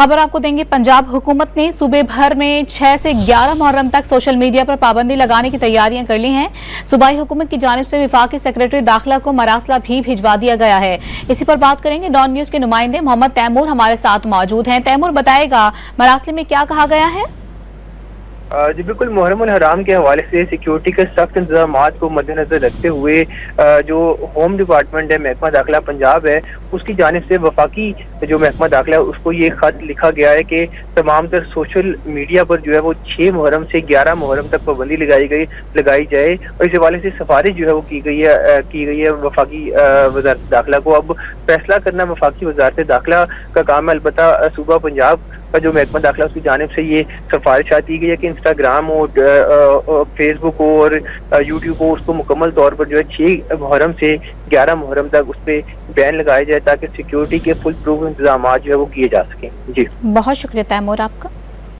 खबर आपको देंगे। पंजाब हुकूमत ने सूबे भर में 6 से 11 मुहर्रम तक सोशल मीडिया पर पाबंदी लगाने की तैयारियां कर ली हैं। सूबाई हुकूमत की जानिब से विफाकी सेक्रेटरी दाखिला को मरासला भी भिजवा दिया गया है। इसी पर बात करेंगे। डॉन न्यूज के नुमाइंदे मोहम्मद तैमूर हमारे साथ मौजूद हैं। तैमूर, बताएगा मरासले में क्या कहा गया है? जी बिल्कुल, मुहर्रम हराम के हवाले से सिक्योरिटी के सख्त इंतजाम को मद्देनजर रखते हुए जो होम डिपार्टमेंट है, महकमा दाखिला पंजाब है, उसकी जानिब से वफाकी जो महकमा दाखिला है उसको ये खत लिखा गया है कि तमाम तर सोशल मीडिया पर जो है वो 6 मुहर्रम से 11 मुहर्रम तक पाबंदी लगाई जाए। और इस हवाले से सिफारिश जो है वो की गई है वफाकी वजारत दाखिला को। अब फैसला करना वफाकी वजारत दाखिला का काम है। अलबत्ता सूबा पंजाब का जो महकमा दाखिला उसकी जानिब से ये सिफारिश दी गई है कि इंस्टाग्राम हो, फेसबुक हो और यूट्यूब हो, उसको मुकम्मल तौर पर जो है 6 मुहर्रम से 11 मुहर्रम तक उस पर बैन लगाया जाए ताकि सिक्योरिटी के फुल प्रूफ इंतजाम जो है वो किए जा सकें। जी बहुत शुक्रिया तैमूर आपका।